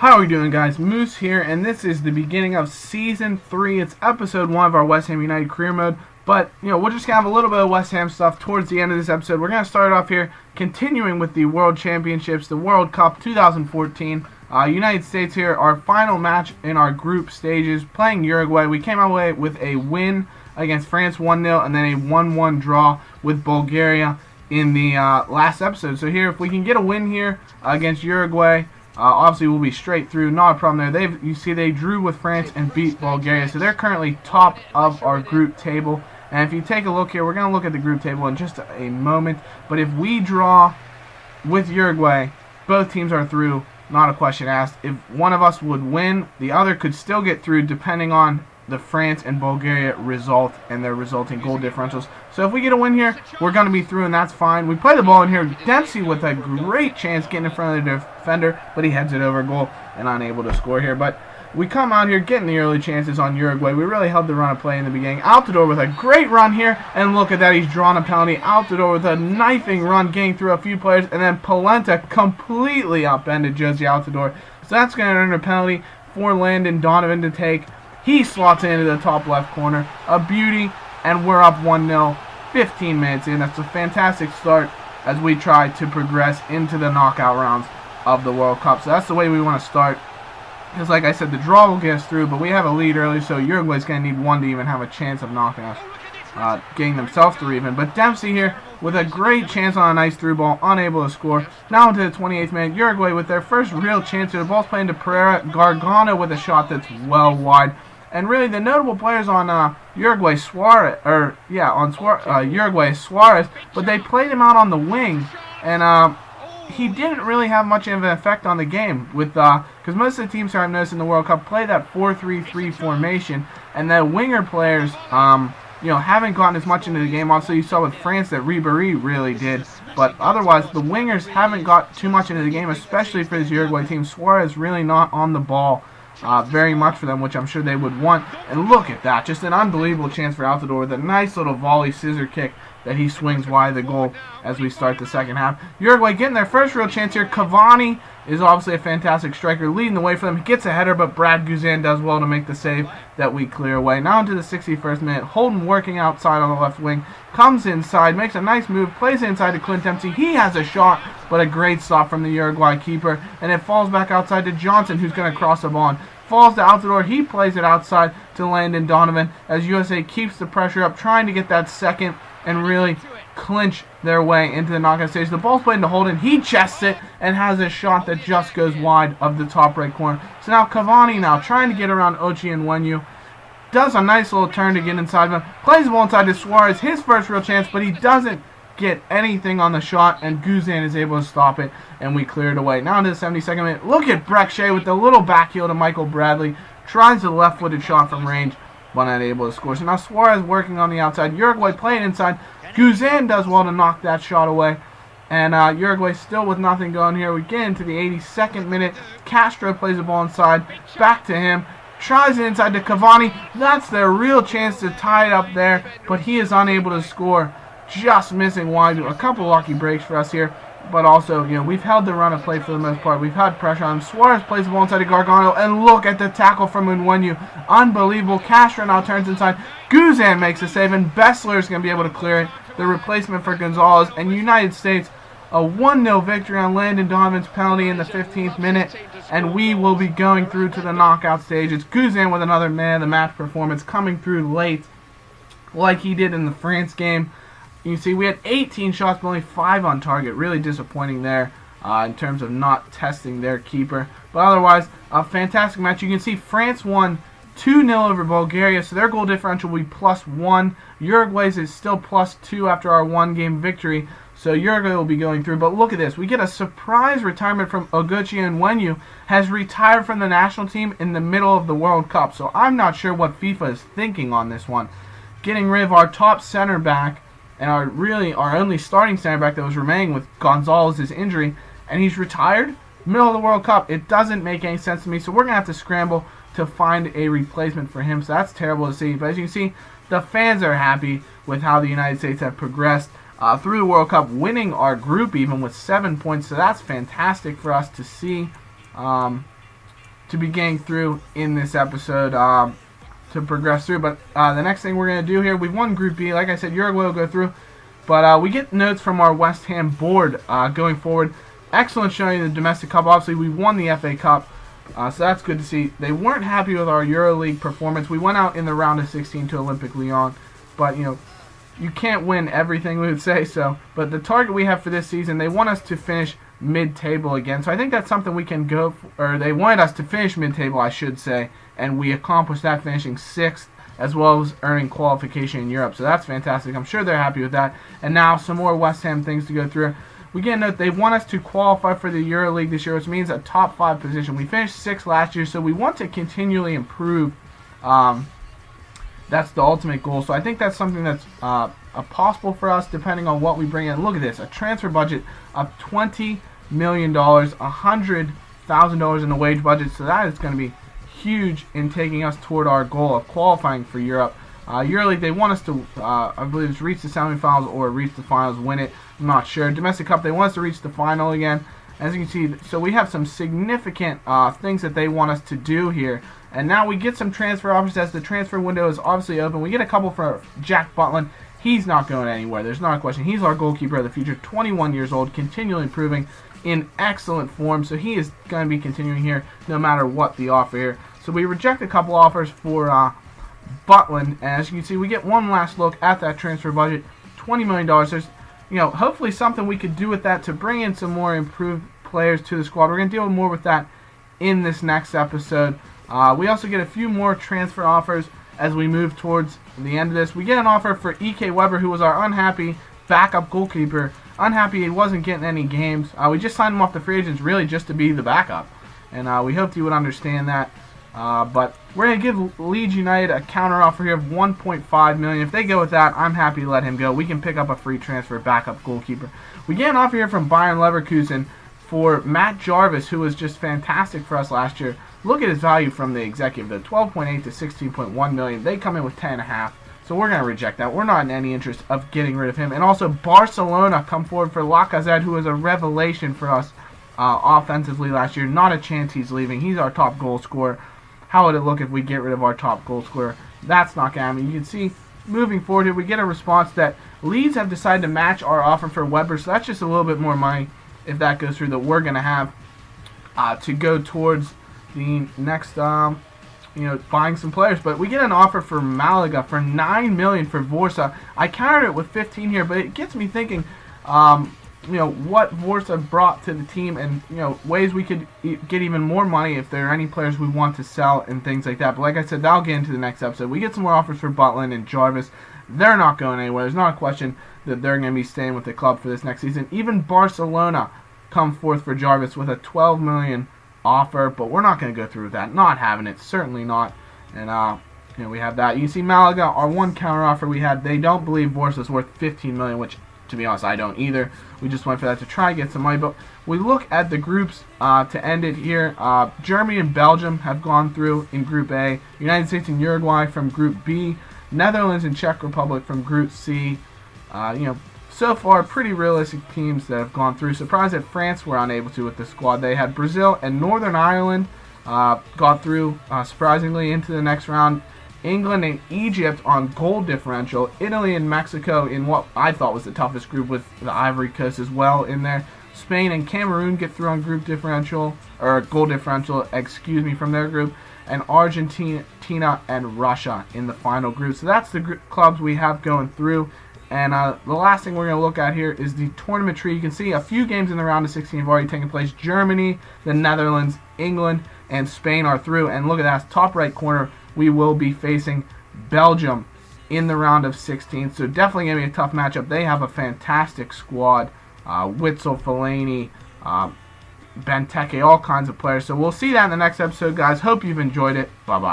How are we doing, guys? Moose here, and this is the beginning of Season 3. It's Episode 1 of our West Ham United career mode. But, we're just going to have a little bit of West Ham stuff towards the end of this episode. We're going to start off here, continuing with the World Championships, the World Cup 2014. United States here, our final match in our group stages, playing Uruguay. We came away with a win against France 1-0, and then a 1-1 draw with Bulgaria in the last episode. So here, if we can get a win here against Uruguay, obviously we'll be straight through, not a problem there. You see they drew with France and beat Bulgaria, so they're currently top of our group table. And if you take a look here, we're going to look at the group table in just a moment. But if we draw with Uruguay, both teams are through, not a question asked. If one of us would win, the other could still get through depending on the France and Bulgaria result and their resulting goal differentials. So if we get a win here, we're going to be through, and that's fine. We play the ball in here. Dempsey with a great chance getting in front of the defender, but he heads it over goal and unable to score here. But we come out here getting the early chances on Uruguay. We really held the run of play in the beginning. Altidore with a great run here, and look at that. He's drawn a penalty. Altidore with a knifing run, getting through a few players, and then Polenta completely upended Josie Altidore. So that's going to earn a penalty for Landon Donovan to take. He slots into the top left corner. A beauty, and we're up 1-0, 15 minutes in. That's a fantastic start as we try to progress into the knockout rounds of the World Cup. So that's the way we want to start. Because like I said, the draw will get us through, but we have a lead early, so Uruguay's going to need one to even have a chance of knocking us, getting themselves through even. But Dempsey here with a great chance on a nice through ball, unable to score. Now into the 28th minute, Uruguay with their first real chance here. The ball's playing to Pereira. Gargano with a shot that's well wide. And really, the notable players on Uruguay, Suarez, Uruguay, Suarez, but they played him out on the wing, and he didn't really have much of an effect on the game, with because most of the teams here I've noticed in the World Cup play that 4-3-3 formation, and the winger players, haven't gotten as much into the game. Also, you saw with France that Ribéry really did, but otherwise, the wingers haven't got too much into the game, especially for this Uruguay team. Suarez really not on the ball very much for them, which I'm sure they would want. And look at that, just an unbelievable chance for Altidore with a nice little volley scissor kick that he swings wide the goal as we start the second half. Uruguay getting their first real chance here. Cavani is obviously a fantastic striker, leading the way for them. He gets a header, but Brad Guzan does well to make the save that we clear away. Now into the 61st minute. Holden working outside on the left wing. Comes inside, makes a nice move, plays inside to Clint Dempsey. He has a shot, but a great stop from the Uruguay keeper. And it falls back outside to Johnson, who's going to cross the ball on. Falls to Altidore. He plays it outside to Landon Donovan as USA keeps the pressure up, trying to get that second and really clinch their way into the knockout stage. The ball's played to Holden. He chests it and has a shot that just goes wide of the top right corner. So now Cavani trying to get around Ochi and Wenyu. Does a nice little turn to get inside of him. Plays the ball inside to Suarez. His first real chance, but he doesn't get anything on the shot, and Guzan is able to stop it, and we clear it away. Now into the 72nd minute. Look at Breck Shea with the little back heel to Michael Bradley. Tries the left-footed shot from range, but not able to score. So now Suarez working on the outside. Uruguay playing inside. Guzan does well to knock that shot away. And Uruguay still with nothing going here. We get into the 82nd minute. Castro plays the ball inside. Back to him. Tries it inside to Cavani. That's their real chance to tie it up there, but he is unable to score. Just missing wide. A couple lucky breaks for us here. But also, we've held the run of play for the most part. We've had pressure on him. Suarez plays the ball inside to Gargano. And look at the tackle from Unwenyu. Unbelievable. Castro now turns inside. Guzan makes a save, and Bessler is going to be able to clear it. The replacement for Gonzalez. And United States, a 1-0 victory on Landon Donovan's penalty in the 15th minute. And we will be going through to the knockout stage. It's Guzan with another man of the match performance, coming through late like he did in the France game. You can see we had 18 shots, but only 5 on target. Really disappointing there in terms of not testing their keeper. But otherwise, a fantastic match. You can see France won 2-0 over Bulgaria, so their goal differential will be +1. Uruguay's is still +2 after our one-game victory, so Uruguay will be going through. But look at this. We get a surprise retirement from Oguchi, and Wenyu has retired from the national team in the middle of the World Cup. So I'm not sure what FIFA is thinking on this one. Getting rid of our top center back, and our only starting center back that was remaining with Gonzalez's injury, and he's retired middle of the World Cup. It doesn't make any sense to me, so we're going to have to scramble to find a replacement for him. So that's terrible to see. But as you can see, the fans are happy with how the United States have progressed through the World Cup, winning our group even with 7 points. So that's fantastic for us to see. to be getting through in this episode to progress through. But the next thing we're going to do here, we've won Group B. Like I said, Uruguay will go through. But we get notes from our West Ham board going forward. Excellent showing in the domestic cup. Obviously, we won the FA Cup, so that's good to see. They weren't happy with our EuroLeague performance. We went out in the round of 16 to Olympic Lyon. But, you can't win everything, we would say so. But the target we have for this season, they want us to finish mid-table again. So I think that's something we can go for, or they wanted us to finish mid-table, I should say, and we accomplished that, finishing 6th, as well as earning qualification in Europe. So that's fantastic. I'm sure they're happy with that. And now some more West Ham things to go through. We get a note they want us to qualify for the EuroLeague this year, which means a top 5 position. We finished 6th last year, so we want to continually improve. That's the ultimate goal. So I think that's something that's possible for us depending on what we bring in. Look at this, a transfer budget of $20 million, $100,000 in the wage budget. So that is going to be huge in taking us toward our goal of qualifying for Europe. EuroLeague, they want us to, I believe it's reach the semifinals or reach the finals, win it. I'm not sure. Domestic Cup, they want us to reach the final again. As you can see, so we have some significant things that they want us to do here. And now we get some transfer offers as the transfer window is obviously open. We get a couple for Jack Butland. He's not going anywhere. There's not a question. He's our goalkeeper of the future, 21 years old, continually improving, in excellent form. So he is going to be continuing here no matter what the offer here. So we reject a couple offers for Butland. And as you can see, we get one last look at that transfer budget, $20 million. There's, hopefully something we could do with that to bring in some more improved players to the squad. We're going to deal more with that in this next episode. We also get a few more transfer offers as we move towards the end of this. We get an offer for E.K. Weber, who was our unhappy backup goalkeeper. Unhappy he wasn't getting any games. We just signed him off the free agents really just to be the backup. And we hoped he would understand that. But we're going to give Leeds United a counter offer here of $1.5 million. If they go with that, I'm happy to let him go. We can pick up a free transfer backup goalkeeper. We get an offer here from Bayern Leverkusen for Matt Jarvis, who was just fantastic for us last year. Look at his value from the executive, the 12.8 to 16.1 million. They come in with 10.5, so we're going to reject that. We're not in any interest of getting rid of him. And also Barcelona come forward for Lacazette, who was a revelation for us offensively last year. Not a chance he's leaving. He's our top goal scorer. How would it look if we get rid of our top goal scorer? That's not going to happen. You can see moving forward here, we get a response that Leeds have decided to match our offer for Weber, so that's just a little bit more money if that goes through that we're going to have to go towards the next, buying some players. But we get an offer for Malaga for $9 million for Vorsa. I countered it with 15 here, but it gets me thinking, what Vorsa brought to the team and, ways we could get even more money if there are any players we want to sell and things like that. But like I said, that'll get into the next episode. We get some more offers for Butland and Jarvis. They're not going anywhere. There's not a question that they're going to be staying with the club for this next season. Even Barcelona come forth for Jarvis with a $12 million offer, but we're not going to go through with that. Not having it, certainly not. And we have that. You can see Malaga, our one counter offer we had, they don't believe Vorsa's worth $15 million, which to be honest I don't either. We just went for that to try and get some money. But we look at the groups to end it here. Germany and Belgium have gone through in Group A. United States and Uruguay from Group B. Netherlands and Czech Republic from Group C. So far, pretty realistic teams that have gone through. Surprised that France were unable to with the squad. They had Brazil and Northern Ireland got through, surprisingly, into the next round. England and Egypt on goal differential. Italy and Mexico in what I thought was the toughest group with the Ivory Coast as well in there. Spain and Cameroon get through on group differential, or goal differential, from their group. And Argentina and Russia in the final group. So that's the clubs we have going through. And the last thing we're going to look at here is the tournament tree. You can see a few games in the round of 16 have already taken place. Germany, the Netherlands, England, and Spain are through. And look at that, top right corner, we will be facing Belgium in the round of 16. So definitely going to be a tough matchup. They have a fantastic squad. Witzel, Fellaini, Benteke, all kinds of players. So we'll see that in the next episode, guys. Hope you've enjoyed it. Bye-bye.